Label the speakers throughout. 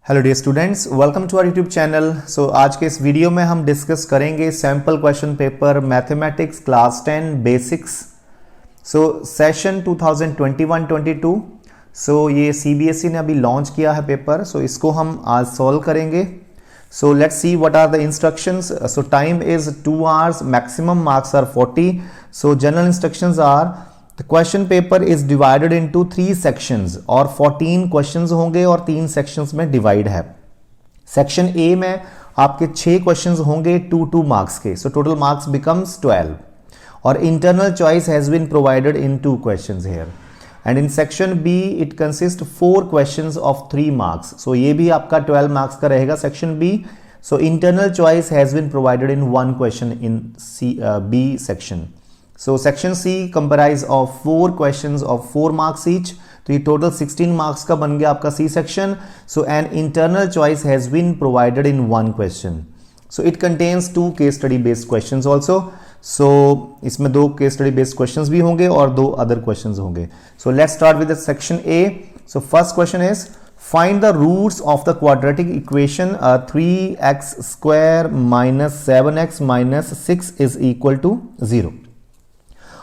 Speaker 1: Hello dear students, welcome to our YouTube channel. So आज के इस वीडियो में हम डिस्कस करेंगे sample question paper mathematics class 10 basics. So session 2021-22। So ये सीबीएसई ने अभी लॉन्च किया है पेपर, सो इसको हम आज सॉल्व करेंगे। So let's see what are the instructions. So time is 2 hours, maximum marks are 40। So general instructions are The question paper is divided into 3 sections और 14 questions होंगे और 3 sections में divide है। सेक्शन ए में आपके 6 questions होंगे 2 marks के, so total marks becomes 12 और internal choice has been provided in 2 questions here and in section B it consists 4 questions of 3 marks, so ये भी आपका 12 marks का रहेगा section B। So internal choice has been provided in 1 question in B section। So section C comprise of 4 questions of 4 marks each, तो ये total 16 marks का बन गया आपका C section। So an internal choice has been provided in 1 question। So it contains 2 case study based questions also। So इसमें 2 case study based questions भी होंगे और 2 other questions होंगे। So let's start with the section A। So first question is find the roots of the quadratic equation 3x square minus 7x minus 6 is equal to 0।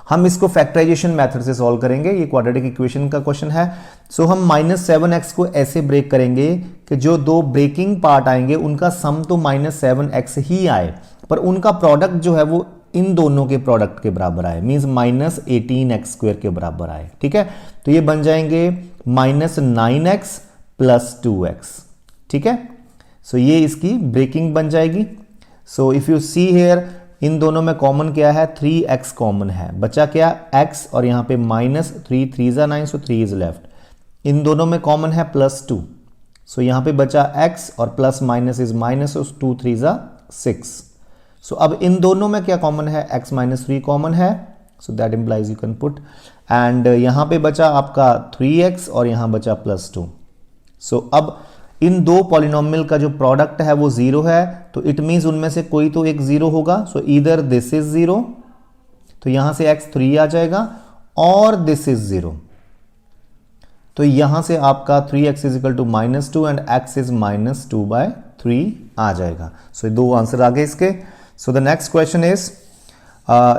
Speaker 1: हम इसको factorisation method से solve करेंगे। ये quadratic equation का question है। सो हम -7x को ऐसे ब्रेक करेंगे कि जो 2 ब्रेकिंग पार्ट आएंगे उनका सम तो -7x ही आए, पर उनका प्रोडक्ट जो है वो इन दोनों के प्रोडक्ट के बराबर आए, मींस -18x² के बराबर आए। ठीक है, तो ये बन जाएंगे -9x + 2x। ठीक है, सो ये इसकी ब्रेकिंग बन जाएगी। So if you see here, इन दोनों में कॉमन क्या है, 3x कॉमन है, बचा क्या x और यहाँ पे -3 3 9, सो 3 इज लेफ्ट। इन दोनों में कॉमन है +2, सो यहाँ पे बचा x और प्लस माइनस इज माइनस, 2 3 6। सो अब इन दोनों में क्या कॉमन है, x - 3 कॉमन है, so that implies you can put, and यहाँ पे बचा आपका 3x और यहाँ बचा +2। सो अब इन 2 पॉलिनोमियल का जो प्रोडक्ट है वो 0 है, तो इट मींस उनमें से कोई तो एक 0 होगा। सो ईदर दिस इज 0, तो यहां से x 3 आ जाएगा, और दिस इज 0, तो यहां से आपका 3x = -2 एंड x इज -2/3 आ जाएगा। सो 2 आंसर आ गए इसके। So the next question is,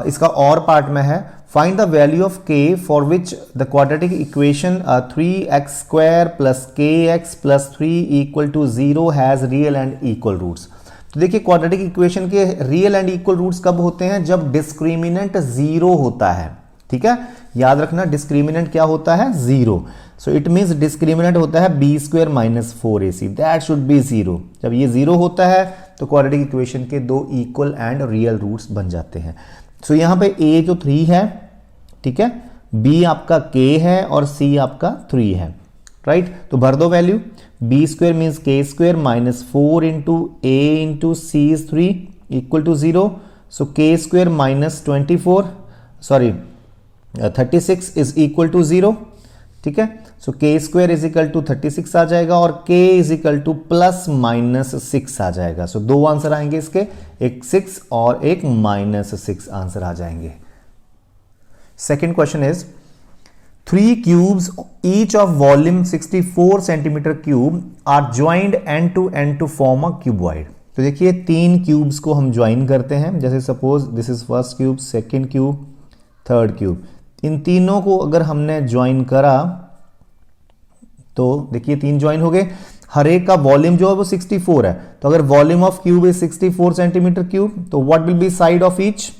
Speaker 1: इसका और पार्ट में है, find the value of k for which the quadratic equation 3x² + kx + 3 = 0 has real and equal roots। तो देखिए क्वाड्रेटिक इक्वेशन के रियल एंड इक्वल रूट्स कब होते हैं, जब डिस्क्रिमिनेंट 0 होता है। ठीक है, याद रखना डिस्क्रिमिनेंट क्या होता है, 0। सो इट मींस डिस्क्रिमिनेंट होता है b² - 4ac, that should be 0। जब ये 0 होता है तो क्वाड्रेटिक इक्वेशन के 2 इक्वल एंड रियल रूट्स बन जाते हैं। सो यहाँ पे a जो 3 है, ठीक है, b आपका k है और c आपका 3 है, राइट। तो भर दो value, b² means k² -4 × a × c is 3 = 0। So k² - 36 is equal to 0। ठीक है, सो k² = 36 आ जाएगा और k = ±6 आ जाएगा। सो 2 आंसर आएंगे इसके, एक 6 और एक -6 आंसर आ जाएंगे। Second question is 3 cubes each of volume 64 cm³ are joined end to end to form a cuboid। तो देखिए 3 क्यूब्स को हम ज्वाइन करते हैं, जैसे suppose this is first cube, second cube, third cube. इन तीनों को अगर हमने ज्वाइन करा तो देखिए 3 ज्वाइन हो गए। हर एक का वॉल्यूम जो है वो 64 है, तो अगर volume of cube is 64 cm³, तो what will be side of each,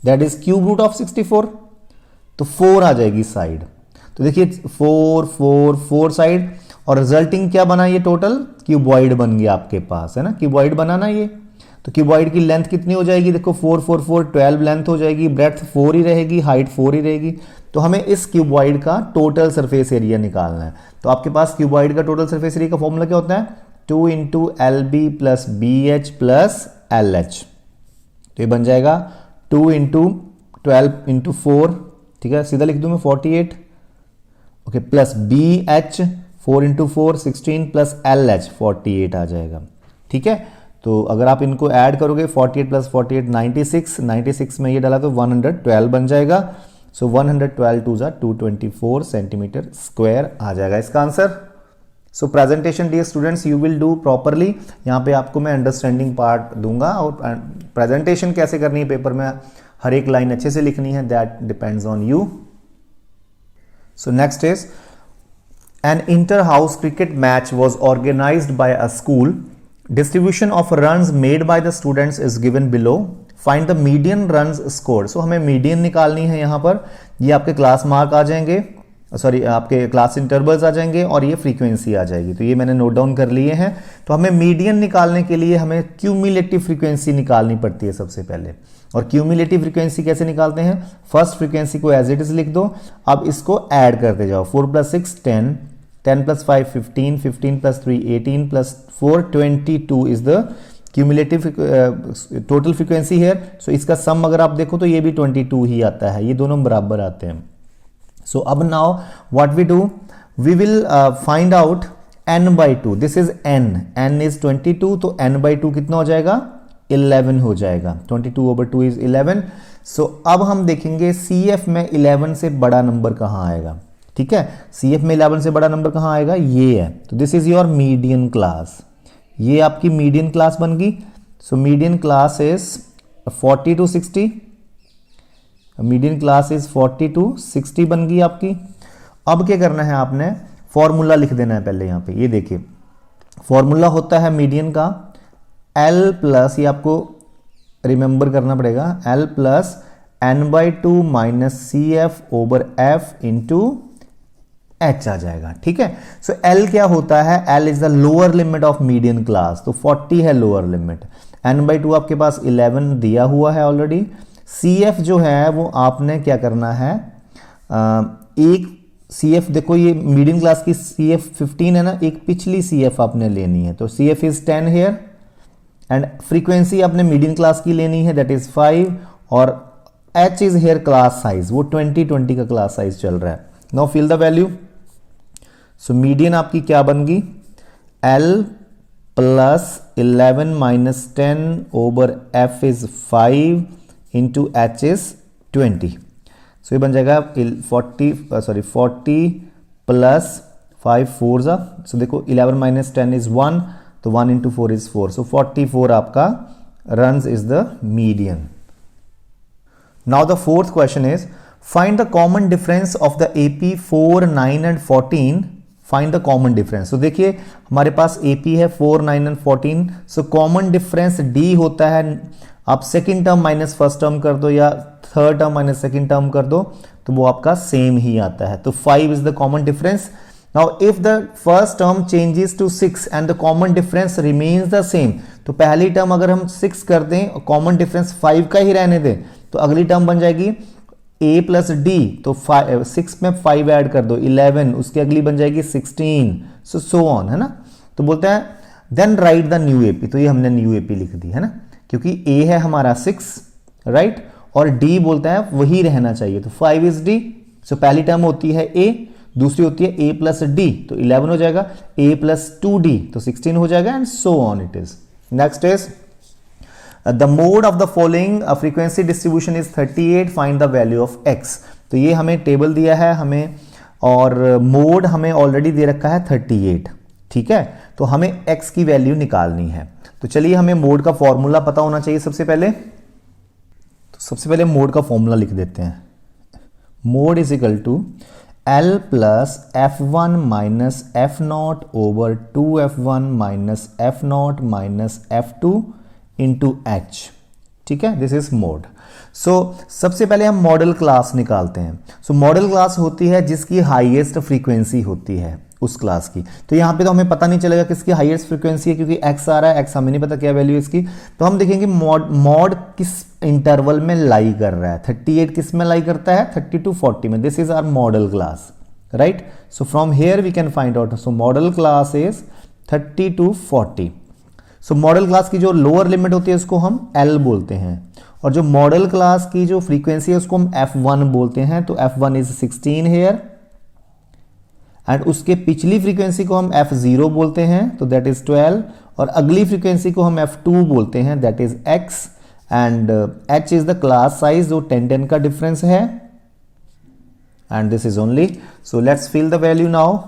Speaker 1: that is cube root of 64, तो 4 आ जाएगी साइड। तो देखिए 4 4 4 साइड, और रिजल्टिंग क्या बना, ये टोटल क्यूबॉइड बन गया आपके पास, है ना, क्यूबॉइड बना ना ये। तो क्यूबॉइड की लेंथ कितनी हो जाएगी, देखो 4 4 4 12 लेंथ हो जाएगी, ब्रेड्थ 4 ही रहेगी, हाइट 4 ही रहेगी। तो हमें इस क्यूबॉइड का टोटल सरफेस एरिया निकालना है। तो आपके पास क्यूबॉइड का टोटल सरफेस एरिया का फॉर्मूला क्या होता है, 2 × LB + BH + LH। तो ये बन जाएगा 2 × 12 × 4, ठीक है, सीधा लिख दूं मैं 48, ओके, प्लस BH 4 × 4 16 + LH 48 आ जाएगा। ठीक है, तो अगर आप इनको ऐड करोगे 48 + 48 96, 96 में ये डाला तो 112 बन जाएगा। सो 112 × 2 = 224 cm² आ जाएगा इसका answer. So presentation dear students you will do properly. यहाँ पे आपको मैं अंडरस्टैंडिंग पार्ट दूंगा और प्रेजेंटेशन कैसे करनी है पेपर में, हर एक लाइन अच्छे से लिखनी है, that depends on you. So next is an inter-house cricket match was organized by a school. Distribution of runs made by the students is given below. Find the median runs scored. So हमें median निकालनी है यहाँ पर। ये आपके class mark आ जाएंगे, sorry आपके class intervals आ जाएंगे और ये फ्रीक्वेंसी आ जाएगी। तो ये मैंने नोट डाउन कर लिए हैं। तो हमें मीडियन निकालने के लिए हमें क्यूमुलेटिव फ्रीक्वेंसी निकालनी पड़ती है सबसे पहले। और क्यूमुलेटिव फ्रीक्वेंसी कैसे निकालते हैं, फर्स्ट फ्रीक्वेंसी को एज इट इज लिख दो, अब इसको ऐड करते जाओ। 4 + 6 10, 10 + 5 15, 15 + 3 18 + 4 22 is the cumulative total frequency here. So इसका सम अगर आप देखो तो ये भी 22 ही आता है, ये दोनों बराबर आते हैं। So अब now what we do, we will find out n/2. This is n is 22, तो n/2 कितना हो जाएगा, 11 हो जाएगा। 22/2 is 11. So अब हम देखेंगे CF में 11 से बड़ा नंबर कहाँ आएगा। ठीक है, CF में 11 से बड़ा नंबर कहाँ आएगा, ये है। तो this is your median class, ये आपकी मीडियन क्लास बन गई। So median class is 40 to 60, median class is 40 to 60 बन गई आपकी। अब क्या करना है, आपने फॉर्मूला लिख देना है पहले यहाँ पे। ये देखिए फॉर्मूला होता है मीडियन का L प्लस, ये आपको रिमेंबर करना पड़ेगा, L plus n/2 minus CF/F into H आ जाएगा। ठीक है, सो L क्या होता है, L is the lower limit of median class, तो 40 है लोअर लिमिट। n/2 आपके पास 11 दिया हुआ है ऑलरेडी। CF जो है वो आपने क्या करना है, एक CF देखो, ये मीडियन क्लास की CF 15 है ना, एक पिछली CF आपने लेनी है, तो CF is 10 here and frequency आपने मीडियन क्लास की लेनी है, दैट इज 5, और H is here class size, वो 20 का क्लास साइज चल रहा है। Now fill the value. So median आपकी क्या बन गई, L plus 11 minus 10/F is 5 into H is 20। So ये बन जाएगा 40 प्लस 5 4 जा, सो देखो 11 माइनस 10 इज 1, तो 1 इंटू 4 इज 4, सो 44 आपका runs is the median. Now the fourth question is, find the common difference of the AP 4, 9 and 14. Find the common difference. So देखिए हमारे पास AP है 4, 9 and 14. So common difference D होता है, आप second term minus first term कर दो या third term minus second term कर दो तो वो आपका सेम ही आता है। तो 5 is the common difference. Now if the first term changes to 6 and the common difference remains the same, तो पहली टर्म अगर हम 6 कर दें और कॉमन डिफरेंस 5 का ही रहने दें तो अगली टर्म बन जाएगी A प्लस डी, तो 6 में 5 ऐड कर दो 11, उसकी अगली बन जाएगी 16, सो ऑन, है ना। तो बोलते हैं then write the new AP, तो ये हमने न्यू AP लिख दी है ना, क्योंकि A है हमारा 6 राइट, और D बोलता है वही रहना चाहिए, तो 5 इज D। सो पहली टर्म होती है A, दूसरी होती है A प्लस डी, तो 11 हो जाएगा, A प्लस 2D तो 16 हो जाएगा, and so on it is. Next is the mode of the following frequency distribution is 38, find the value of x। तो ये हमें टेबल दिया है हमें, और मोड हमें ऑलरेडी दे रखा है 38, ठीक है, तो हमें x की वैल्यू निकालनी है। तो चलिए हमें मोड का फॉर्मूला पता होना चाहिए सबसे पहले, तो सबसे पहले मोड का फॉर्मूला लिख देते हैं। Mode is equal to L plus F1 minus F0 over 2F1 minus F0 minus F2 into H, ठीक है, दिस इज मोड। सो सबसे पहले हम मॉडल क्लास निकालते हैं। सो मॉडल क्लास होती है जिसकी हाईएस्ट फ्रीक्वेंसी होती है उस क्लास की। तो यहाँ पे तो हमें पता नहीं चलेगा किसकी हाईएस्ट फ्रीक्वेंसी है, क्योंकि x आ रहा है, x हमें नहीं पता क्या वैल्यू इसकी। तो हम देखेंगे मॉड किस इंटरवल में लाई कर रहा है। 38 किस में लाई करता है, 30 to 40 में। This is our modal class, right. So from here we can find out, so modal class is 30 to 40। So modal class की जो लोअर लिमिट होती है उसको हम L बोलते हैं, और जो मॉडल क्लास की जो फ्रीक्वेंसी है उसको हम F1 बोलते हैं। तो F1 इज 16 हेयर, एंड उसके पिछली फ्रीक्वेंसी को हम F0 बोलते हैं, तो दैट इज 12, और अगली फ्रीक्वेंसी को हम F2 बोलते हैं, that is X, and H is the class size जो 10-10 का डिफरेंस है, and this is only. So let's fill the value now.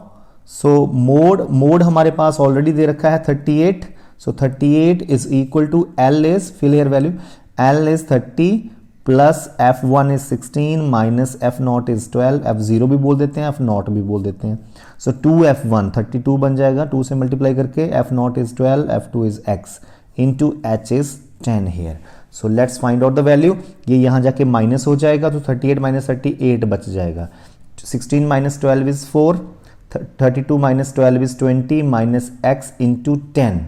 Speaker 1: So mode हमारे पास ऑलरेडी दे रखा है 38, so 38 is equal to L is fill here value, L is 30 plus F1 is 16 minus F0 is 12, F0 भी बोल देते हैं, F0 भी बोल देते हैं। सो 2F1 32 बन जाएगा, 2 से मल्टीप्लाई करके, F0 is 12, F2 is x into H is 10 here. So let's find out the value. ये यहाँ जाके माइनस हो जाएगा, तो 38 माइनस 38 बच जाएगा, 16 minus 12 is 4, 32 minus 12 is 20 minus x into 10।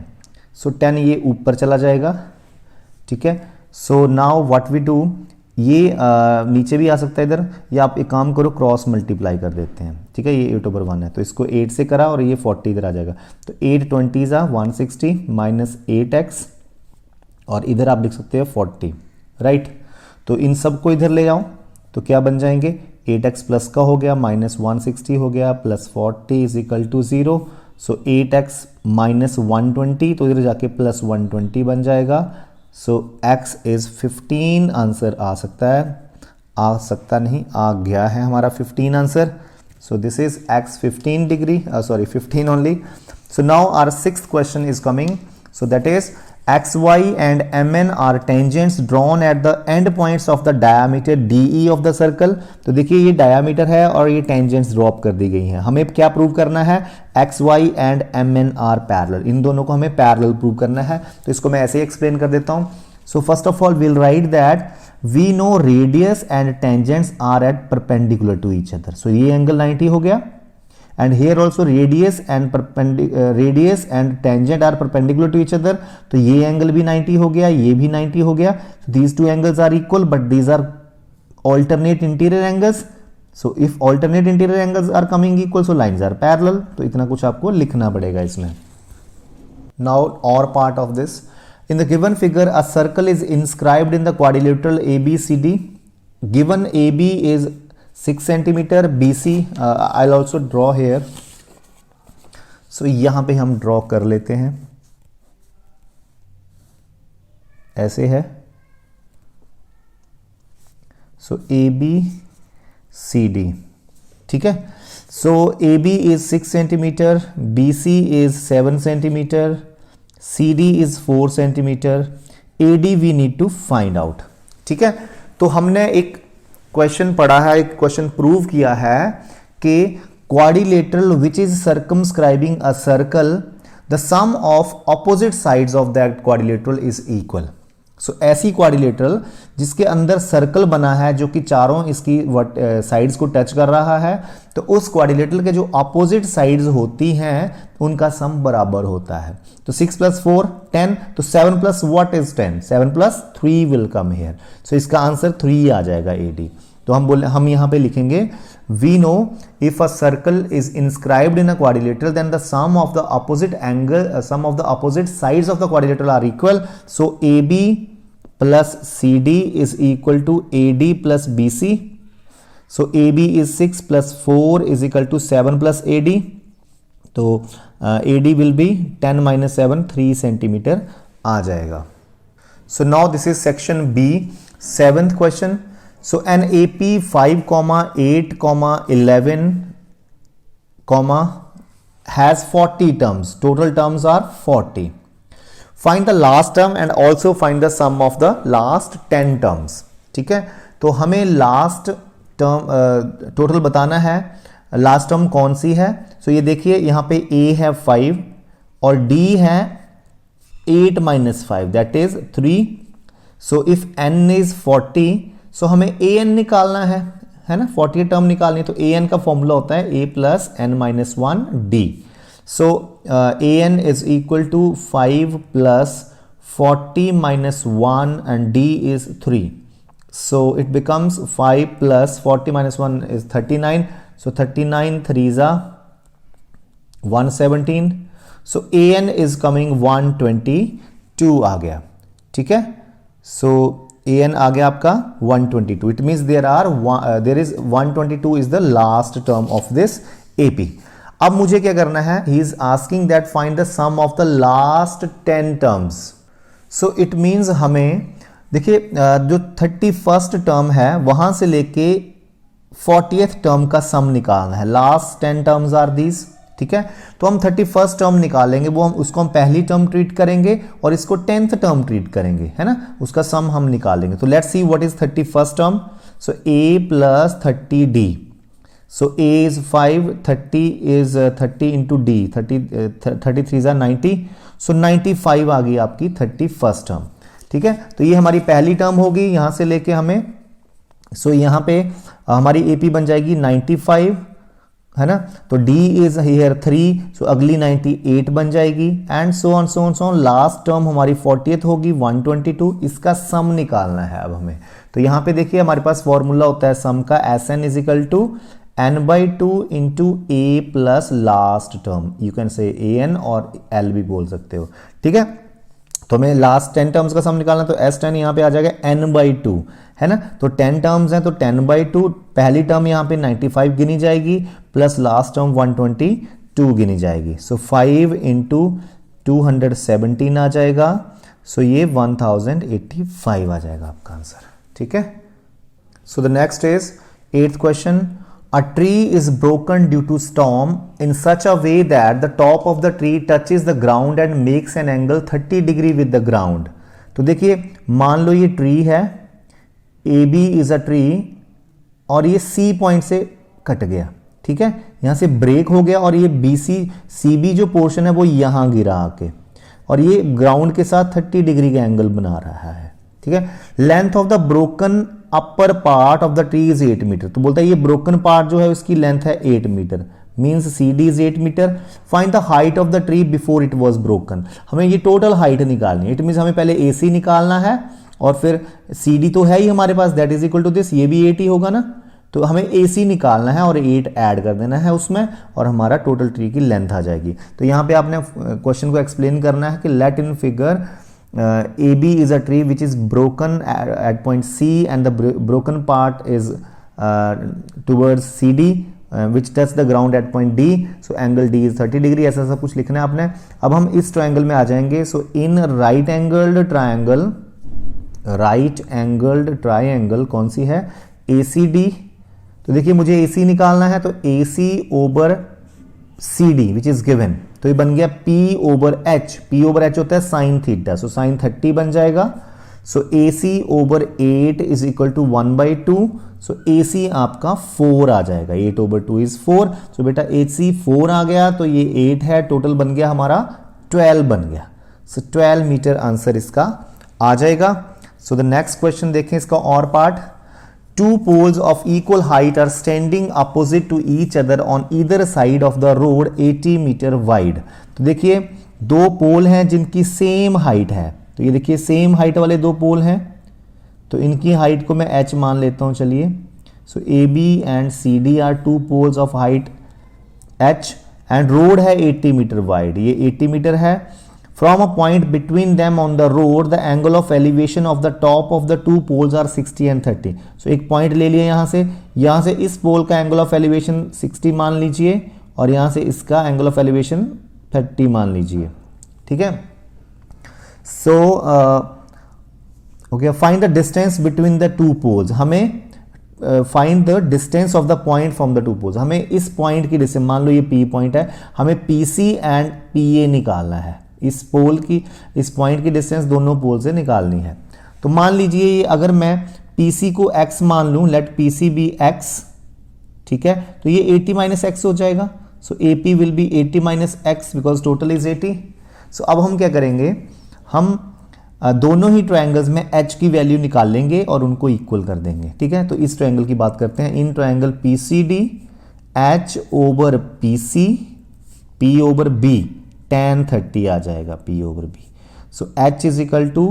Speaker 1: So 10 ये ऊपर चला जाएगा, ठीक है। So now what we do, ये नीचे भी आ सकता है इधर, या आप एक काम करो क्रॉस मल्टीप्लाई कर देते हैं, ठीक है। ये 8/1 है तो इसको 8 से करा और ये 40 इधर आ जाएगा, तो 8 20 160 माइनस 8x और इधर आप लिख सकते हो 40, राइट। तो इन सब को इधर ले जाओ तो क्या बन जाएंगे, 8x प्लस का हो गया माइनस 160 हो गया plus 40 is equal to 0। So 8x minus 120 तो इधर जाके प्लस 120 बन जाएगा। सो x इज 15 आंसर आ सकता है, आ सकता नहीं, आ गया है हमारा 15 answer. So this is x 15 degree, sorry 15 only. So now our sixth question is coming, so that is XY and MN are tangents drawn at the end points of the diameter DE of the circle। तो देखिए ये diameter है और ये tangents drop कर दी गई हैं। हमें क्या प्रूव करना है, XY and MN are parallel, इन दोनों को हमें parallel प्रूव करना है। तो इसको मैं ऐसे ही एक्सप्लेन कर देता हूँ। So first of all we'll write that we know radius and tangents are at perpendicular to each other। So ये एंगल 90 हो गया, and here also radius and tangent are perpendicular to each other, तो ये angle भी 90 हो गया, ये भी 90 हो गया। So these two angles are equal but these are alternate interior angles। So if alternate interior angles are coming equal, so lines are parallel। तो इतना कुछ आपको लिखना पड़ेगा इसमें। Now or part of this, in the given figure a circle is inscribed in the quadrilateral ABCD, given AB is 6 centimetre, BC I'll also draw here। so यहां पे हम ड्रॉ कर लेते हैं, ऐसे है। so ABCD, ठीक है। so AB is 6 centimetre, BC is 7 centimetre, CD is 4 centimetre, AD we need to find out, ठीक है। तो हमने एक क्वेश्चन पढ़ा है, एक क्वेश्चन प्रूव किया है कि quadrilateral which is circumscribing a circle, the sum of opposite sides of that quadrilateral is equal. So ऐसी क्वाड्रिलेटरल जिसके अंदर सर्कल बना है जो कि चारों इसकी साइड्स को टच कर रहा है, तो उस क्वाड्रिलेटरल के जो ऑपोजिट साइड्स होती हैं उनका सम बराबर होता है। तो 6 + 4 10, तो 7 + what is 10, 7 + 3 will come here. सो इसका आंसर 3 आ जाएगा AD। तो हम यहां पे लिखेंगे we know if a circle is inscribed in a quadrilateral then the sum of the opposite sides of the quadrilateral are equal। so AB plus CD is equal to AD plus BC। so AB is 6 + 4 is equal to 7 + AD। तो AD will be 10 - 7 3 centimetre आ जाएगा। so now this is section B, 7th question। so an AP 5, 8, 11, has 40 terms, total terms are 40। find the last term and also find the sum of the last 10 terms। ठीक है, तो हमें last term total बताना है, last term कौन सी है। सो ये देखिए यहाँ पे A है 5 और D है 8 - 5 that is 3। So if n is 40, सो हमें an निकालना है ना, 40 टर्म निकालनी है। तो an का फॉर्मूला होता है a + n - 1 d। So an is equal to 5 + 40 - 1 and d is 3। so it becomes 5 + 40 - 1 is 39। so 39 3s are 117। so an is coming 122 आ गया, ठीक है। so an आ गया आपका 122। it means there is 122 is the last term of this AP। अब मुझे क्या करना है, he is asking that find the sum of the last 10 terms। so it means हमें देखिए जो 31st टर्म है वहां से लेके 40th टर्म का सम निकालना है। लास्ट 10 टर्म्स आर दीज, ठीक है। तो हम 31st टर्म निकालेंगे, वो हम उसको हम पहली टर्म ट्रीट करेंगे और इसको 10th टर्म ट्रीट करेंगे, है ना, उसका सम हम निकालेंगे। तो let's see what is 31st term. So a plus 30d, so a is 5, 30 is 30 into d, 33 is 90, so 95 आ गई आपकी 31st टर्म, ठीक है। तो ये हमारी पहली टर्म होगी यहां से लेके हमें, सो यहाँ पे हमारी AP बन जाएगी 95, है ना। तो D इज हियर 3, सो अगली 98 बन जाएगी and so on so on so on. Last term हमारी 40th होगी 122, इसका सम निकालना है अब हमें। तो यहाँ पे देखिए हमारे पास फॉर्मूला होता है सम का, SN is equal to n/2 into A plus last term, you can say AN और L भी बोल सकते हो, ठीक है। तो हमें लास्ट 10 टर्म्स का सम निकालना, तो S10 यहाँ पे आ जाएगा n/2, है ना। तो 10 टर्म्स हैं तो 10/2, पहली टर्म यहाँ पे 95 गिनी जाएगी प्लस लास्ट टर्म 122 गिनी जाएगी। सो 5 इंटू 217 आ जाएगा, सो ये 1085 आ जाएगा आपका आंसर, ठीक है। So the next is 8th question. A tree is broken due to storm in such a way that the top of the tree touches the ground and makes an angle 30 degree with the ground। तो देखिए मान लो ये tree है, AB is a tree और ये C point से cut गया, ठीक है, यहां से ब्रेक हो गया और ये CB जो पोर्शन है वो यहां गिरा आके और ये ग्राउंड के साथ 30 डिग्री का एंगल बना रहा है, ठीक है। Length of the broken upper part of the tree is 8 metre. तो बोलता है ये ब्रोकन पार्ट जो है उसकी लेंथ है 8 metre, means CD is 8 metre. Find the height of the tree before it was broken. हमें ये टोटल हाइट निकालनी है, इट मींस हमें पहले AC निकालना है और फिर CD तो है ही हमारे पास, that is equal to this, ये भी 8 ही होगा ना। तो हमें AC निकालना है और 8 ऐड कर देना है उसमें और हमारा टोटल ट्री की लेंथ आ जाएगी। तो यहाँ पे आपने क्वेश्चन को एक्सप्लेन करना है कि let in figure AB is a tree which is broken at point C and the broken part is towards CD which touch the ground at point D, so angle D is 30 degree, ऐसा सब कुछ लिखना है आपने। अब हम इस triangle में आ जाएंगे। सो इन राइट एंगल्ड ट्रायंगल कौन सी है, ACD। तो देखिए मुझे AC निकालना है, तो AC over CD which is given, तो ये बन गया P ओवर H होता है साइन थीटा, सो साइन 30 बन जाएगा। So AC over 8 is equal to 1/2, so AC आपका 4 आ जाएगा, 8 ओवर 2 इज 4। सो बेटा AC 4 आ गया तो ये 8 है, टोटल बन गया हमारा 12 बन गया। सो 12 मीटर आंसर इसका आ जाएगा। सो द नेक्स्ट क्वेश्चन देखें इसका और part. Two poles of equal height are standing opposite to each other on either side of the road 80 metre wide। तो देखिए दो पोल हैं जिनकी सेम हाइट है, तो ये देखिए सेम हाइट वाले दो पोल हैं, तो इनकी हाइट को मैं h मान लेता हूं, चलिए। So AB and CD are two poles of height h and road है 80 मीटर वाइड, ये 80 मीटर है। From a point between them on the road, the angle of elevation of the top of the two poles are 60 and 30। So एक point ले लिया यहाँ से इस पोल का एंगल ऑफ एलिवेशन 60 मान लीजिए और यहाँ से इसका एंगल ऑफ एलिवेशन 30 मान लीजिए, ठीक है। So okay, find the distance between the two poles. हमें find the distance of the point from the two poles. हमें इस पॉइंट की डिस्टेंस, मान लो ये P पॉइंट है, हमें PC एंड PA निकालना है। इस पोल की, इस पॉइंट की डिस्टेंस दोनों पोल से निकालनी है। तो मान लीजिए अगर मैं PC को x मान लूं, लेट PC बी x, ठीक है, तो ये 80 माइनस एक्स हो जाएगा। सो AP will be 80 minus x because total is 80। सो अब हम क्या करेंगे, हम दोनों ही ट्रायंगल्स में h की वैल्यू निकाल लेंगे और उनको इक्वल कर देंगे, ठीक है। तो इस ट्रायंगल की बात करते हैं। In triangle PCD h over PC P over B tan 30 आ जाएगा, P over B। So H is equal to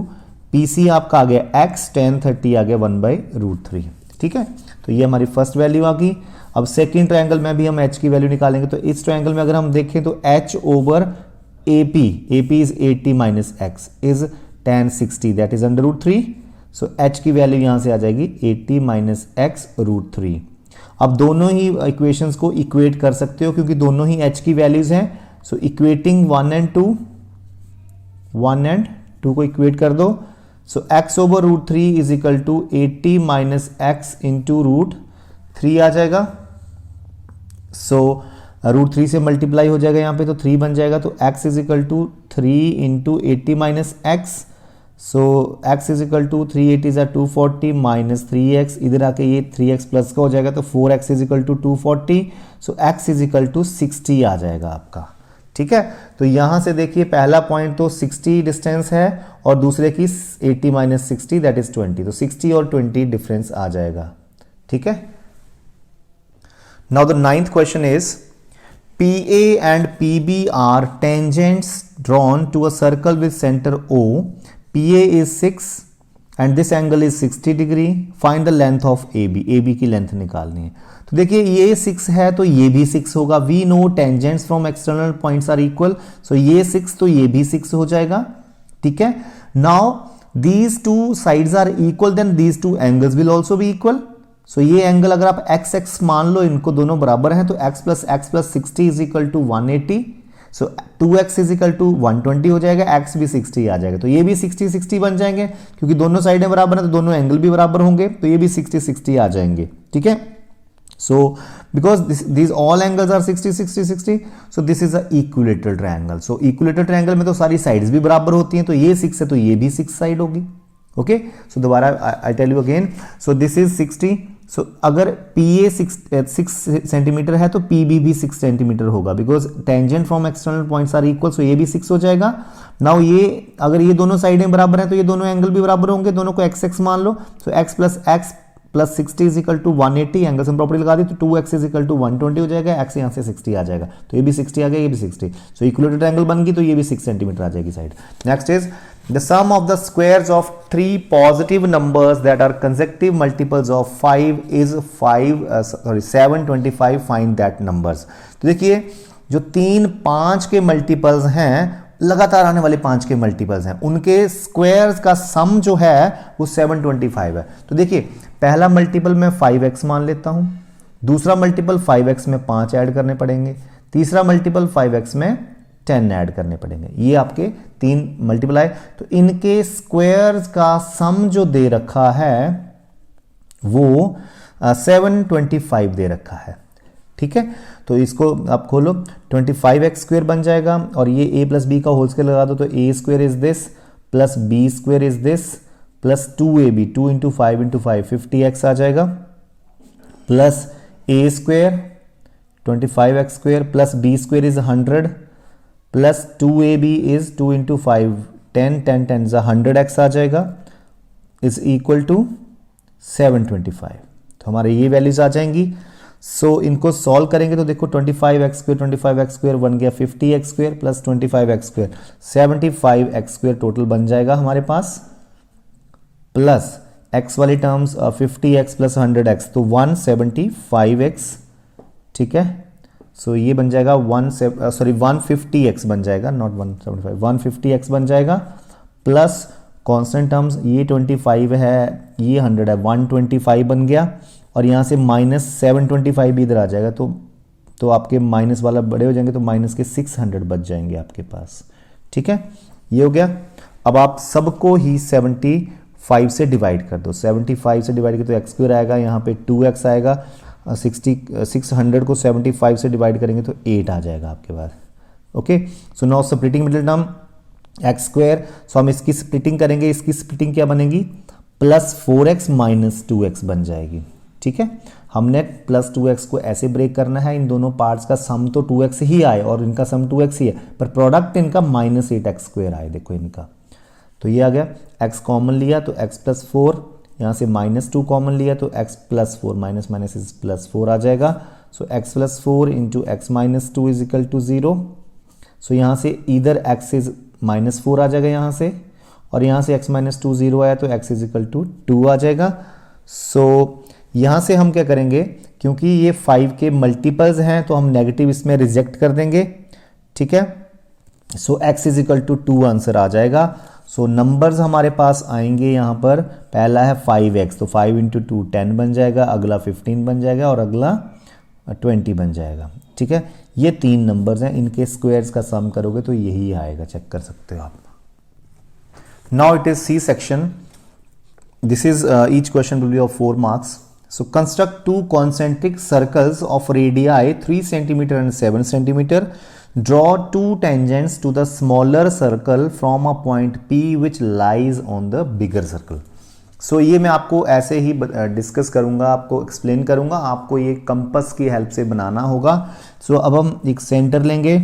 Speaker 1: PC आपका आ गया x, tan 30 आ गया 1/√3, ठीक है। तो ये हमारी फर्स्ट वैल्यू आ गई। अब सेकेंड ट्रायंगल में भी हम h की वैल्यू निकालेंगे। तो इस ट्रायंगल में अगर हम देखें तो h over AP is 80 minus x is tan 60, that is √3। So h की वैल्यू यहां से आ जाएगी 80 माइनस एक्स √3। अब दोनों ही इक्वेशंस को इक्वेट कर सकते हो क्योंकि दोनों ही h की वैल्यूज हैं। सो इक्वेटिंग 1 एंड 2 को इक्वेट कर दो। So x over √3 is equal to 80 minus x into √3 आ जाएगा। सो रूट 3 से मल्टीप्लाई हो जाएगा यहाँ पे, तो 3 बन जाएगा, तो x is equal to 3 into 80 minus x, so x is equal to 380 ज़ा 240 माइनस 3x, इधर आके ये 3x प्लस का हो जाएगा, तो 4x is equal to 240, so x is equal to 60 आ जाएगा आपका। ठीक है, तो यहां से देखिए पहला पॉइंट तो 60 डिस्टेंस है और दूसरे की 80 माइनस 60 दैट इज 20, तो 60 और 20 डिफरेंस आ जाएगा। ठीक है, now the 9th question is PA and PB are tangents drawn to a circle with center O. PA is 6 and this angle is 60 degree. Find the length of AB. AB की length निकालनी है। तो देखिए ये 6 है तो ये भी 6 होगा। We know tangents from external points are equal. So ये 6 तो ये भी 6 हो जाएगा। ठीक है, now these two sides are equal, then these two angles will also be equal. सो ये एंगल अगर आप x x मान लो, इनको दोनों बराबर हैं, तो x plus 60 is equal to 180, so 2x is equal to 120 हो जाएगा, x भी 60 आ जाएगा, तो ये भी 60 60 बन जाएंगे क्योंकि दोनों साइडें बराबर हैं, तो दोनों एंगल भी बराबर होंगे, तो ये भी 60 60 आ जाएंगे। ठीक है, so because this all angles are 60 60 60, so this is a equilateral triangle. So equilateral triangle में तो सारी साइड्स भी बराबर होती हैं, तो ये 6 है तो ये भी 6 साइड होगी। ओके, सो दोबारा I tell you again, so this is 60, so अगर PA 6 सेंटीमीटर है तो PB भी 6 सेंटीमीटर होगा, because tangent from external points are equal, so ये भी 6 हो जाएगा। नाउ ये अगर ये दोनों साइडें बराबर हैं तो ये दोनों एंगल भी बराबर होंगे, दोनों को x x मान लो, so x plus 60 is equal to 180, angle sum property लगा दी तो 2x इज इक्वल टू 120 हो जाएगा, x यहाँ से 60 आ जाएगा, तो ये भी 60 आ गया, ये भी 60, सो इक्विलेटरल ट्रायंगल बन गई, तो ये भी 6 सेंटीमीटर आ जाएगी side. Next is the sum of the squares of 3 positive numbers that are consecutive multiples of 5 is 725, find that numbers। तो देखिए जो 3 5 के मल्टीपल्स हैं, लगातार आने वाले 5 के मल्टीपल्स हैं, उनके स्क्वायर्स का सम जो है वो 725 है। तो देखिए पहला मल्टीपल मैं 5x मान लेता हूं, दूसरा मल्टीपल 5x में 5 ऐड करने पड़ेंगे, तीसरा मल्टीपल 5x में 10 ऐड करने पड़ेंगे, ये आपके 3 मल्टीपल आए। तो इनके स्क्वायर्स का सम जो दे रखा है वो 725 दे रखा है। ठीक है, तो इसको आप खोलो, 25x स्क्वायर बन जाएगा और ये a प्लस बी का होल स्क्वायर लगा दो, तो a square is this plus b square is this plus 2ab, 2 into 5 into 5 50x आ जाएगा, plus a square 25x square plus b square is 100 plus 2ab is 2 into 5 10 10 10 100x आ जाएगा, is equal to 725। तो हमारे ये values आ जाएंगी। सो इनको solve करेंगे तो देखो 25x स्क्वायर बन गया 50x square plus 25x square 75x square total बन जाएगा हमारे पास, प्लस x वाली टर्म्स 50x प्लस 100x तो 175x। ठीक है, सो ये बन जाएगा 150x बन जाएगा, नॉट 175, 150x बन जाएगा, प्लस कांस्टेंट टर्म्स ये 25 है, ये 100 है, 125 बन गया, और यहाँ से माइनस 725 भी इधर आ जाएगा, तो आपके माइनस वाला बड़े हो जाएंगे, तो माइनस के 600 बच जाएंगे आपके पास। ठीक है, ये हो गया। अब आप सबको ही 75 से डिवाइड कर दो, 75 से डिवाइड किया तो x स्क्वायर आएगा, यहाँ पे 2x आएगा, 600 को 75 से डिवाइड करेंगे तो 8 आ जाएगा आपके पास। Okay, so now splitting middle term x square, so हम इसकी स्प्लिटिंग करेंगे, इसकी स्प्लिटिंग क्या बनेगी, प्लस 4x माइनस 2x बन जाएगी। ठीक है, हमने प्लस 2x को ऐसे ब्रेक करना है, इन दोनों पार्ट्स का सम तो 2x ही आए और इनका सम 2x ही है, पर प्रोडक्ट इनका माइनस 8x स्क्वायर आए, देखो इनका, तो ये आ गया। x कॉमन लिया तो x प्लस 4, यहाँ से -2 कॉमन लिया तो x plus 4, minus minus is plus 4 आ जाएगा, so x plus 4 into x minus 2 is equal to 0। So यहाँ से इधर x इज -4 आ जाएगा यहाँ से, और यहाँ से x माइनस 2 0 आया तो x इज इक्वल टू 2 आ जाएगा। सो यहाँ से हम क्या करेंगे, क्योंकि ये 5 के मल्टीपल्स हैं तो हम नेगेटिव इसमें रिजेक्ट कर देंगे। ठीक है, so x is equal to 2 answer आ जाएगा। सो नंबर्स हमारे पास आएंगे यहाँ पर, पहला है 5x, तो 5 इंटू 2 10 बन जाएगा, अगला 15 बन जाएगा और अगला 20 बन जाएगा। ठीक है, ये 3 नंबर्स हैं, इनके स्क्वायर्स का सम करोगे तो यही आएगा, चेक कर सकते हो आप। Now it is C section, this is each question will be of 4 marks. So construct two concentric circles of radii 3 cm and 7 cm. Draw two tangents to the smaller circle from a point P which lies on the bigger circle. So ये मैं आपको ऐसे ही discuss करूंगा, आपको explain करूंगा, आपको ये compass की हेल्प से बनाना होगा. सो अब हम एक सेंटर लेंगे,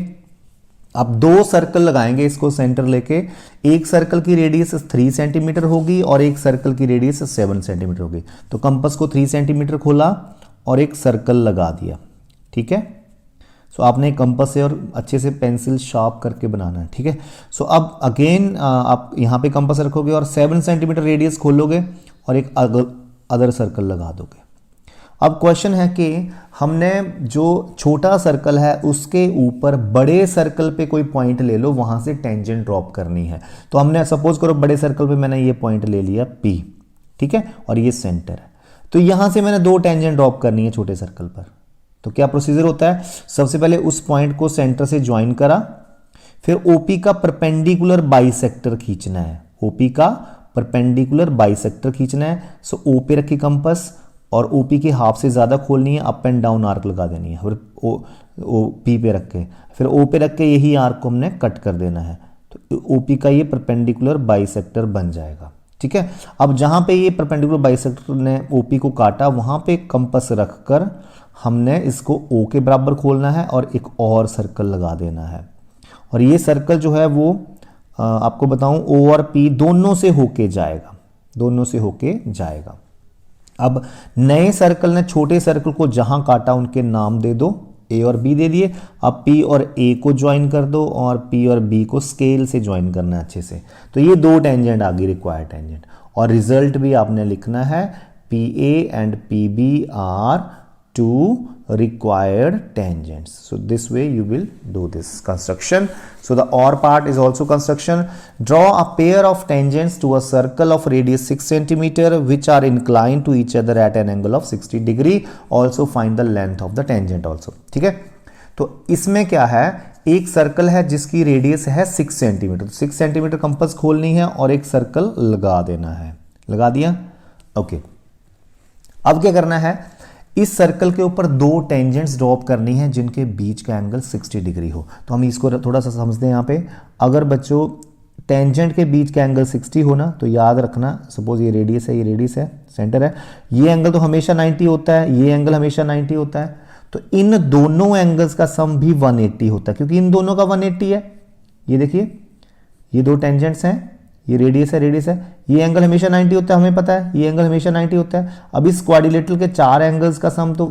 Speaker 1: अब दो सर्कल लगाएंगे इसको सेंटर लेके. एक सर्कल की रेडियस 3 सेंटीमीटर होगी और एक सर्कल की रेडियस 7 सेंटीमीटर होगी. तो कंपास को 3 सेंटीमीटर खोला और एक सर्कल लगा दिया. ठीक है, सो आपने कंपास से और अच्छे से पेंसिल शार्प करके बनाना है. ठीक है, सो अब अगेन आप यहाँ पे कंपास रखोगे और 7 सेंटीमीटर रेडियस खोलोगे और एक अदर सर्कल लगा दोगे. अब क्वेश्चन है कि हमने जो छोटा सर्कल है उसके ऊपर बड़े सर्कल पे कोई पॉइंट ले लो, वहां से टेंजेंट ड्रॉप करनी है. तो हमने सपोज करो बड़े सर्कल पे मैंने ये पॉइंट ले लिया P. ठीक है, और ये सेंटर है. तो यहां से मैंने दो टेंजेंट ड्रॉप करनी है छोटे सर्कल पर. तो क्या प्रोसीजर होता है, सबसे पहले उस पॉइंट को सेंटर से ज्वाइन करा, फिर OP का परपेंडिकुलर बाइसेक्टर खींचना है. OP का परपेंडिकुलर बाइसेक्टर खींचना है. सो O पे रखी कंपास और OP के हाफ से ज़्यादा खोलनी है, अप एंड डाउन आर्क लगा देनी है. फिर P पे रख के, फिर O पे रख के यही आर्क को हमने कट कर देना है. तो OP का ये परपेंडिकुलर बाइसेक्टर बन जाएगा. ठीक है, अब जहाँ पे ये परपेंडिकुलर बाइसेक्टर ने OP को काटा वहाँ पे कंपास रख कर हमने इसको O के बराबर खोलना है और एक और सर्कल लगा देना है. और ये सर्कल जो है वो आपको बताऊं O और P दोनों से होके जाएगा, दोनों से होके जाएगा. अब नए सर्कल ने छोटे सर्कल को जहां काटा उनके नाम दे दो, A और B दे दिए. अब P और A को ज्वाइन कर दो और P और B को स्केल से ज्वाइन करना है अच्छे से. तो ये दो टेंजेंट आ गई, रिक्वायर्ड टेंजेंट. और रिजल्ट भी आपने लिखना है, PA and PB are two required tangents. So this way you will do this construction. So the OR part is also construction. Draw a pair of tangents to a circle of radius 6 cm which are inclined to each other at an angle of 60 degree. Also find the length of the tangent also. ठीक है, तो इसमें क्या है, एक circle है जिसकी radius है 6 सेंटीमीटर. 6 सेंटीमीटर कंपास खोलनी है और एक सर्कल लगा देना है. लगा दिया. ओके, अब क्या करना है, इस सर्कल के ऊपर दो टेंजेंट्स ड्रॉप करनी है जिनके बीच का एंगल 60 डिग्री हो. तो हम इसको थोड़ा सा समझते हैं. यहाँ पे अगर बच्चों टेंजेंट के बीच का एंगल 60 होना, तो याद रखना सपोज ये रेडियस है, ये रेडियस है, सेंटर है, ये एंगल तो हमेशा 90 होता है, ये एंगल हमेशा 90 होता है. तो इन दोनों एंगल्स का सम भी 180 होता है क्योंकि इन दोनों का 180 है. ये देखिए, ये दो टेंजेंट्स हैं, ये रेडियस है, रेडियस है, ये एंगल हमेशा 90 होता है, हमें पता है ये एंगल हमेशा 90 होता है. अब इस क्वाड्रिलेटरल के चार एंगल्स का सम तो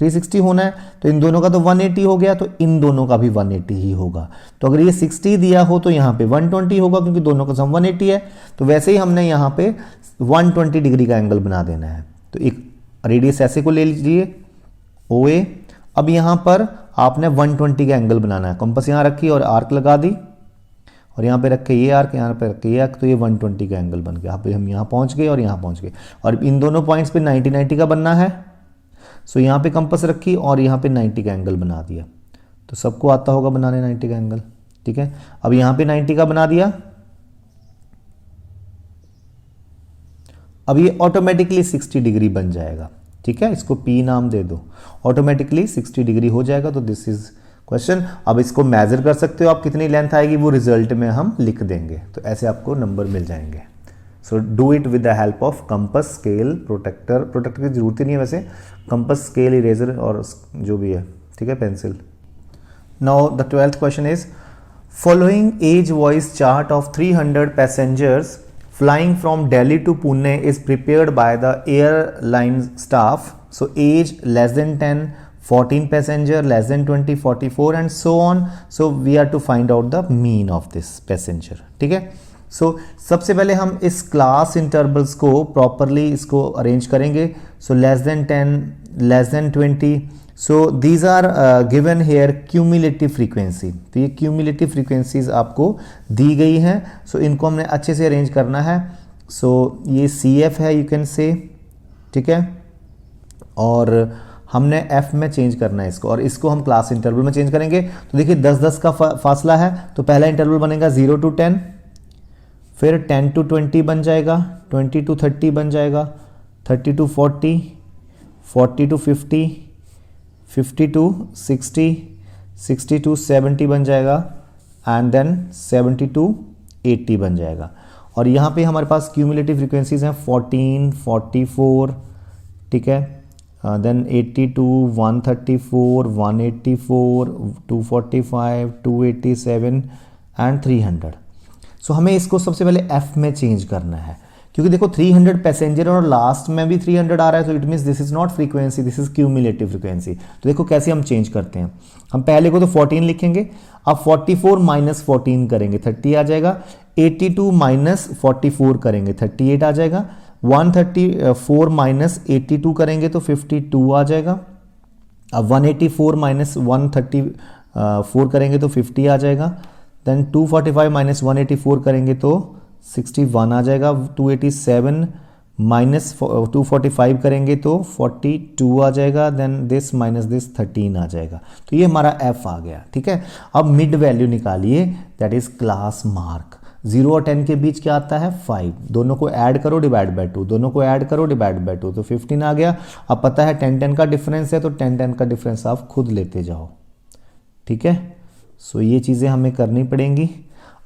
Speaker 1: 360 होना है, तो इन दोनों का तो 180 हो गया, तो इन दोनों का भी 180 ही होगा. तो अगर ये 60 दिया हो तो यहाँ पे 120 होगा क्योंकि दोनों का सम 180 है. तो वैसे ही हमने यहाँ पे 120 डिग्री का एंगल बना देना है. तो एक रेडियस ऐसे को ले लीजिए OA. अब यहाँ पर आपने 120 का एंगल बनाना है. कंपास यहाँ रखी और आर्क लगा दी और यहाँ पे रख के ये आर्क, यहाँ पे रख के ये आर्क, तो ये 120 का एंगल बन गया. हम यहाँ पहुँच गए और यहाँ पहुँच गए. और इन दोनों पॉइंट्स पे 90 का बनना है. सो यहाँ पे कंपास रखी और यहाँ पे 90 का एंगल बना दिया. तो सबको आता होगा बनाने 90 का एंगल. ठीक है, अब यहाँ पे 90 का बना दिया. अब ये ऑटोमेटिकली 60 डिग्री बन जाएगा. ठीक है, इसको P नाम दे दो, ऑटोमेटिकली 60 डिग्री हो जाएगा. तो दिस इज क्वेश्चन. अब इसको मेजर कर सकते हो आप, कितनी लेंथ आएगी वो रिजल्ट में हम लिख देंगे. तो ऐसे आपको नंबर मिल जाएंगे. So do it with the help of compass, scale, protractor. Protractor की जरूरत ही नहीं है वैसे, कंपास, स्केल, इरेजर और जो भी है. ठीक है, pencil. Now the 12th question is, following age wise chart of 300 passengers flying from Delhi to Pune is prepared by the airline staff. So age less than 10, 14 passenger, less than 20, 44 and so on. So we are to find out the mean of this passenger. ठीक है, so सबसे पहले हम इस class intervals को properly इसको arrange करेंगे. So less than 10, less than 20. So these are given here cumulative frequency. तो ये cumulative frequencies आपको दी गई हैं. So इनको हमने अच्छे से अरेंज करना है. So ये CF है, you can say. ठीक है, और हमने F में चेंज करना है इसको, और इसको हम क्लास इंटरवल में चेंज करेंगे. तो देखिए 10-10 का फासला है. तो पहला इंटरवल बनेगा 0 to 10, फिर 10 to 20 बन जाएगा, 20 to 30 बन जाएगा, 30 to 40, 40 to 50, 50 to 60, 60 to 70 बन जाएगा, एंड देन 70 to 80 बन जाएगा। और यहाँ पे हमारे पास क्यूमुलेटिव फ्रीक्वेंसीज हैं 14, 44, ठीक है, देन 82, 134, 184, 245, 287 एंड 300। सो हमें इसको सबसे पहले एफ में चेंज करना है, क्योंकि देखो 300 पैसेंजर और लास्ट में भी 300 आ रहा है, तो it means this is not frequency, this is cumulative frequency. तो देखो कैसे हम चेंज करते हैं। हम पहले को तो 14 लिखेंगे, अब 44 माइनस 14 करेंगे 30 आ जाएगा, 82 माइनस 44 करेंगे 38 आ जाएगा, 134 माइनस 82 करेंगे तो 52 आ जाएगा। अब 184 माइनस 134 करेंगे तो 50 आ जाएगा। देन 245 माइनस 184 करेंगे तो 61 आ जाएगा। 287 माइनस 245 करेंगे तो 42 आ जाएगा। देन दिस माइनस दिस 13 आ जाएगा। तो ये हमारा एफ आ गया, ठीक है। अब मिड वैल्यू निकालिए, दैट इज क्लास मार्क। 0 और 10 के बीच क्या आता है 5, दोनों को ऐड करो डिवाइड बाय 2, दोनों को ऐड करो डिवाइड बाय 2, तो 15 आ गया। अब पता है 10-10 का डिफरेंस है, तो 10-10 का डिफरेंस आप खुद लेते जाओ, ठीक है। सो ये चीज़ें हमें करनी पड़ेंगी।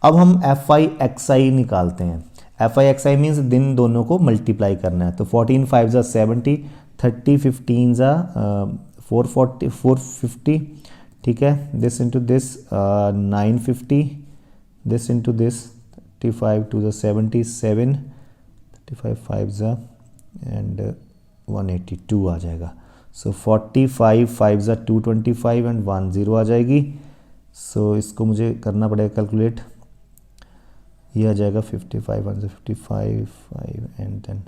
Speaker 1: अब हम FI XI निकालते हैं। FI XI मीन्स दिन दोनों को मल्टीप्लाई करना है। तो 14 5 70, 30 15 450, ठीक है। This into this 950, this into this 35 2 77, 35 5 and 182 आ जाएगा। सो 45 5 225 एंड 10 आ जाएगी। सो इसको मुझे करना पड़ेगा कैलकुलेट। ये आ जाएगा 55 55 5 एंड देन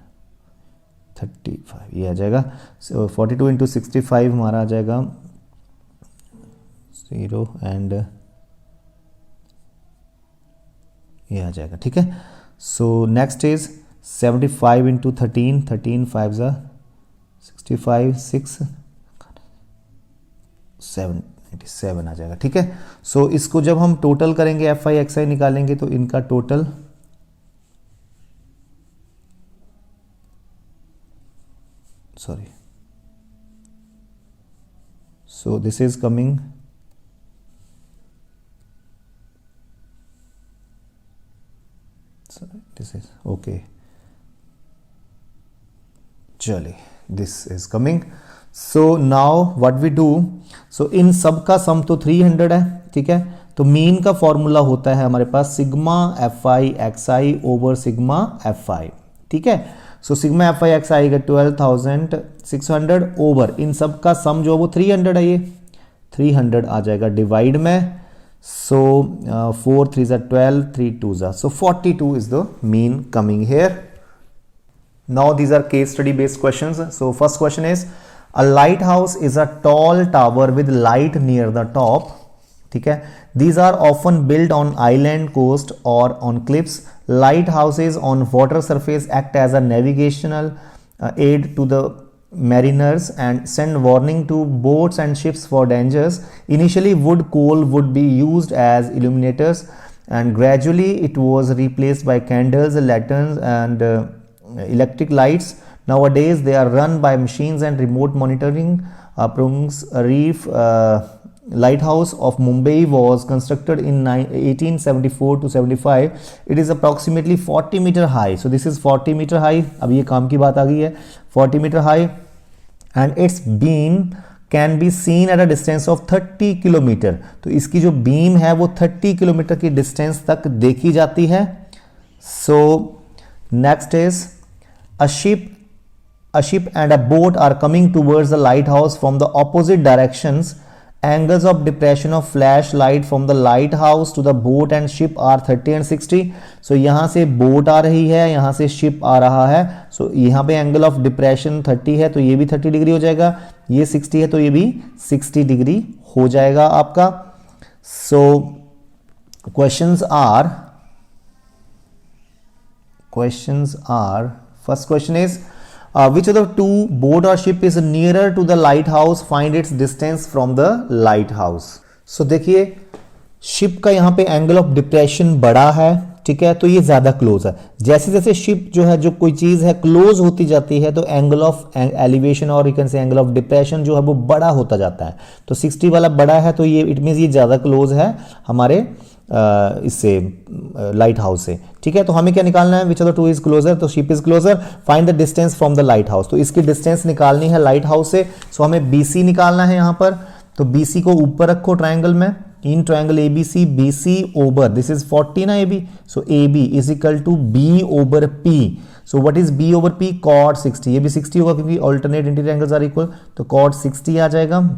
Speaker 1: 35, ये आ जाएगा। सो 42 इंटू 65 हमारा आ जाएगा 0 एंड ये आ जाएगा, ठीक है। सो नेक्स्ट इज 75 इंटू 13, 13 5 65 6 7 आ जाएगा, ठीक है। सो इसको जब हम टोटल करेंगे FI XI निकालेंगे तो इनका total so this is coming this is okay, चलिए this is coming. So now what we do, so इन सब का सम तो 300 है, ठीक है। तो मीन का फॉर्मूला होता है हमारे पास sigma FI XI over sigma FI, ठीक है। सो सिग्मा FI XI का 12,600 ओवर इन सब का सम जो वो 300 है, ये 300 आ जाएगा डिवाइड में। सो 4 3 12, 3 2 सो 42 is the mean coming here. Now these are case study based questions. So first question is, a lighthouse is a tall tower with light near the top, ठीक है। These are often built on island coast or on cliffs. Lighthouses on water surface act as a navigational aid to the mariners and send warning to boats and ships for dangers. Initially wood coal would be used as illuminators and gradually it was replaced by candles, lanterns and electric lights. Nowadays they are run by machines and remote monitoring. Prungs Reef lighthouse of Mumbai was constructed in 1874 to 75. It is approximately 40 meter high. So this is 40 meter high. अब ये काम की बात आ गई है, 40 meter high and its beam can be seen at a distance of 30 kilometer. तो इसकी जो बीम है वो 30 किलोमीटर की डिस्टेंस तक देखी जाती है। So next is a ship and a boat are coming towards the lighthouse from the opposite directions. Angles of depression of flashlight from the lighthouse to the boat and ship are 30 and 60. So यहाँ से boat आ रही है, यहाँ से ship आ रहा है। So यहाँ पे एंगल ऑफ डिप्रेशन 30 है तो ये भी 30 डिग्री हो जाएगा, ये 60 है तो ये भी 60 डिग्री हो जाएगा आपका। So questions are first question is which of the two boat or ship is nearer to the lighthouse, find its distance from the lighthouse. So देखिए शिप का यहाँ पे एंगल ऑफ डिप्रेशन बड़ा है ठीक है, तो ये ज्यादा क्लोज है। जैसे जैसे शिप जो है, जो कोई चीज है क्लोज होती जाती है, तो एंगल ऑफ एलिवेशन और यू कैन से एंगल ऑफ डिप्रेशन जो है वो बड़ा होता जाता है। तो 60 वाला बड़ा है, तो ये इट मींस ये ज्यादा क्लोज है हमारे इससे लाइट हाउस से, ठीक है। तो हमें क्या निकालना है, which of the two is closer, तो ship is closer, find the distance from the light house. तो इसकी डिस्टेंस निकालनी है लाइट हाउस से, सो हमें BC निकालना है यहां पर। तो BC को ऊपर रखो ट्रायंगल में, in triangle ABC, BC over this is 40 ना AB, so AB is equal to B over P। So what is B over P, cot 60, ये भी 60 होगा क्योंकि alternate interior angles are equal, तो cot 60 आ जाएगा।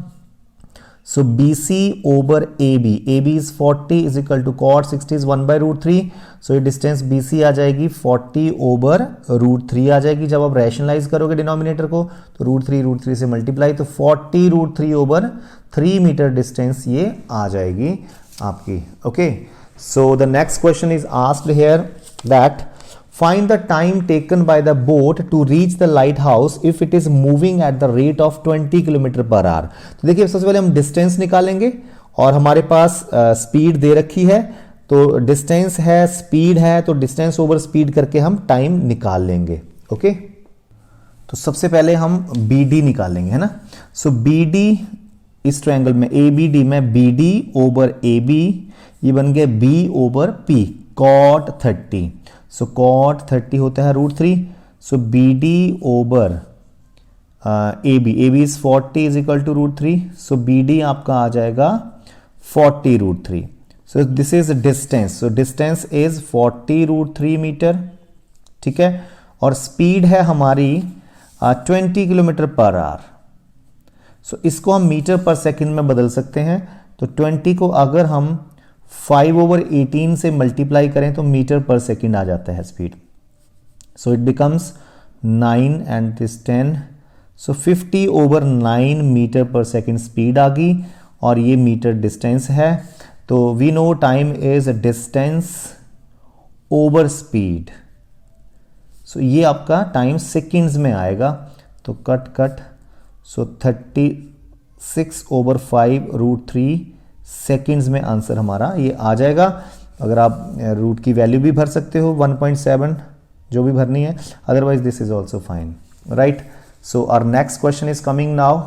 Speaker 1: So BC over AB, AB is 40 is equal to cot 60 is 1 by root 3, so ये distance BC आ जाएगी 40 over root 3 आ जाएगी। जब आप रैशनलाइज करोगे डिनोमिनेटर को तो रूट थ्री से मल्टीप्लाई, तो 40 रूट 3 ओवर 3 मीटर डिस्टेंस ये आ जाएगी आपकी। Okay, so the next question is asked here that find the time taken by the boat to reach the lighthouse if it is moving at the rate of 20 km per hour। तो देखिए सबसे पहले हम distance निकालेंगे और हमारे पास speed दे रखी है, तो डिस्टेंस है स्पीड है, तो डिस्टेंस ओवर स्पीड करके हम टाइम निकाल लेंगे। ओके, तो सबसे पहले हम BD निकालेंगे, है ना। सो BD इस ट्रायंगल में ABD में BD ओवर AB, ये बन गया B over P, cot 30। So cot 30 होता है root 3, so BD over AB, AB is 40 is equal to root 3, so BD आपका आ जाएगा 40 root 3। So this is distance, so distance is 40 root 3 metre, ठीक है। और स्पीड है हमारी 20 किलोमीटर पर आवर। सो इसको हम मीटर पर सेकंड में बदल सकते हैं, तो 20 को अगर हम 5 ओवर 18 से मल्टीप्लाई करें तो मीटर पर सेकंड आ जाता है speed. So it becomes 9 and this 10, so 50 over 9 metre per second speed आ गई, और ये मीटर डिस्टेंस है। तो we know time is distance over speed, so ये आपका टाइम सेकंड्स में आएगा, तो cut, so 36 over 5 root 3 seconds में आंसर हमारा ये आ जाएगा। अगर आप रूट की वैल्यू भी भर सकते हो 1.7 जो भी भरनी है, otherwise this is also fine, right. So our next question is coming now.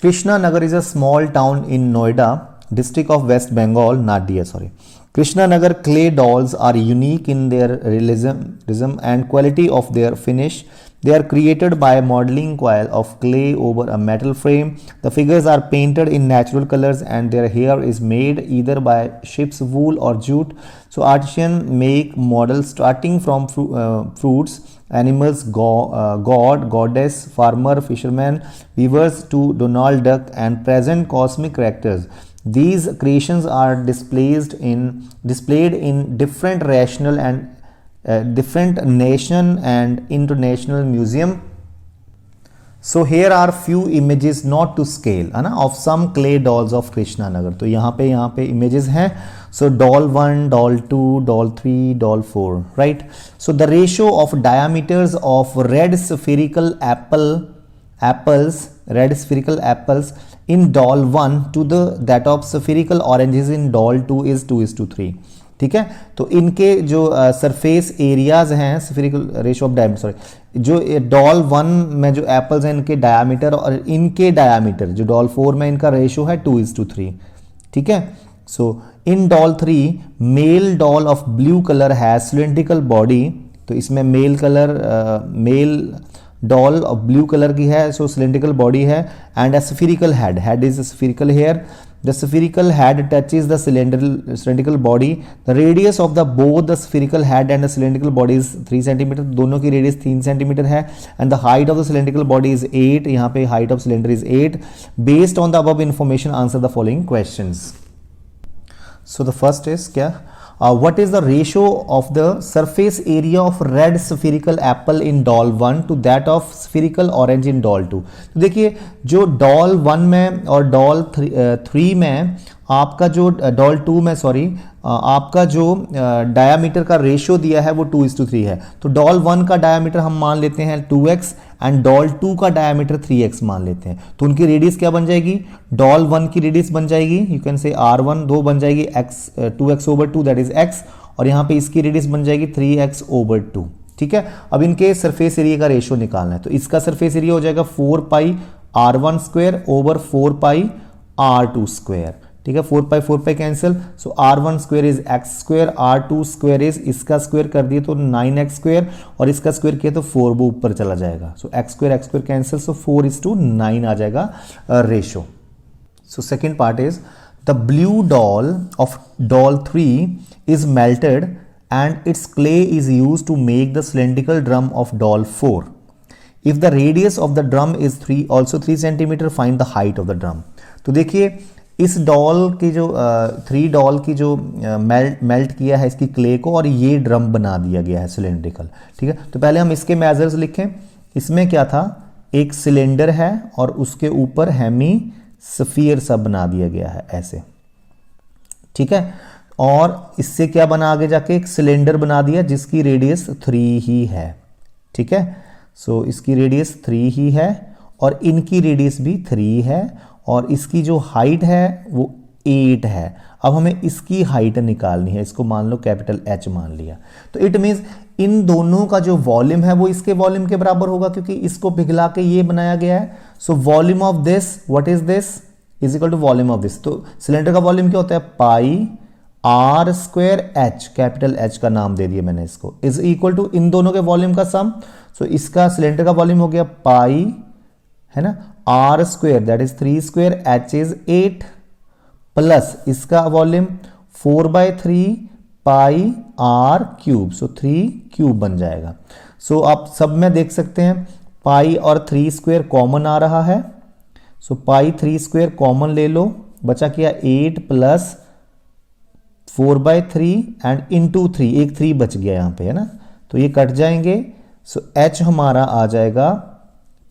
Speaker 1: Krishna Nagar is a small town in Noida district of West Bengal, Nadia sorry. Krishna Nagar clay dolls are unique in their realism and quality of their finish. They are created by modeling coil of clay over a metal frame. The figures are painted in natural colors and their hair is made either by sheep's wool or jute. So artisans make models starting from fruits, animals, god, goddess, farmer, fisherman, weavers to Donald Duck and present cosmic characters. These creations are displayed in different national and international museum. So here are few images not to scale, है ना, of some clay dolls of Krishna Nagar. तो यहाँ पे images हैं. So doll 1, doll 2, doll 3, doll 4, right? So the ratio of diameters of red spherical apples in doll 1 to that of spherical oranges in doll 2 is 2:3, ठीक है। तो इनके जो surface areas हैं, spherical ratio of diameter, sorry, जो doll 1 में जो apples हैं इनके डायमीटर और इनके डायमीटर जो डॉल 4 में इनका रेशियो है 2:3, ठीक है। So in doll 3 male doll of blue colour has cylindrical body, तो इसमें male doll of blue colour की है, सो सिलेंड्रिकल बॉडी है, and a spherical head is spherical hair. The spherical head touches the cylindrical body. The radius of the both the spherical head and the cylindrical body is 3 centimetre, दोनों की radius 3 centimetre है, and the height of the cylindrical body is 8, यहाँ पे height of cylinder is 8। Based on the above information answer the following questions. So the first is क्या, what is the ratio of the surface area of red spherical apple in doll 1 to that of spherical orange in doll 2। तो देखिए जो doll 1 में और doll 3 में आपका जो doll 2 में सॉरी आपका जो डायामीटर का रेशियो दिया है वो 2:3 है। तो doll 1 का डायामीटर हम मान लेते हैं 2x एंड doll 2 का डायामीटर 3x मान लेते हैं। तो उनकी रेडियस क्या बन जाएगी, doll 1 की रेडियस बन जाएगी, यू कैन से r1 2 बन जाएगी x 2x over 2 that is x, और यहाँ पे इसकी रेडियस बन जाएगी 3x/2। ठीक है, अब इनके सरफेस एरिया का रेशियो निकालना है, तो इसका सरफेस एरिया हो जाएगा 4πr1² ओवर 4πr2²। ठीक है, 4π cancel, so r1² is x², r2² is इसका स्क्वायर कर दिए तो 9x², और इसका स्क्वायर किया तो 4 वो ऊपर चला जाएगा, सो x² कैंसिल, सो 4:9 आ जाएगा ratio. So second part is the blue doll of doll 3 is melted and its clay is used to make the cylindrical drum of doll 4. If the radius of the drum is 3 centimeter, find the height of the drum. तो देखिए इस doll की जो 3 doll की जो melt किया है इसकी क्ले को, और ये ड्रम बना दिया गया है सिलेंड्रिकल। ठीक है, तो पहले हम इसके मेजर्स लिखें। इसमें क्या था, एक सिलेंडर है और उसके ऊपर हेमी स्फीयर सा बना दिया गया है ऐसे। ठीक है, और इससे क्या बना आगे जाके, एक सिलेंडर बना दिया जिसकी रेडियस 3 ही है। ठीक है, सो इसकी रेडियस 3 ही है और इनकी रेडियस भी 3 है, और इसकी जो हाइट है वो 8 है। अब हमें इसकी हाइट निकालनी है, इसको मान लो कैपिटल H मान लिया, तो इट मीन्स इन दोनों का जो वॉल्यूम है वो इसके वॉल्यूम के बराबर होगा, क्योंकि इसको पिघला के ये बनाया गया है। So volume of this, what is this, is equal to volume of this. तो सिलेंडर का वॉल्यूम क्या होता है, πr²h, कैपिटल H का नाम दे दिया मैंने इसको, इज इक्वल टू इन दोनों के वॉल्यूम का सम। सो इसका सिलेंडर का वॉल्यूम हो गया पाई, है ना, r² that is 3², h is 8, plus इसका वॉल्यूम 4/3 πr³, सो 3³ बन जाएगा। सो आप सब में देख सकते हैं पाई और 3² कॉमन आ रहा है, सो पाई 3² कॉमन ले लो, बचा क्या 8 प्लस 4/3 एंड इंटू 3, एक 3 बच गया यहाँ पे, है ना, तो ये कट जाएंगे। सो h हमारा आ जाएगा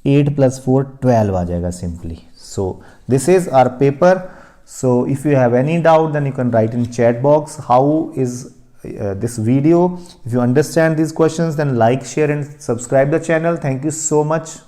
Speaker 1: 8 + 4 12 आ जाएगा simply. So this is our paper. So if you have any doubt then you can write in chat box how is this video. If you understand these questions then like, share and subscribe the channel. Thank you so much.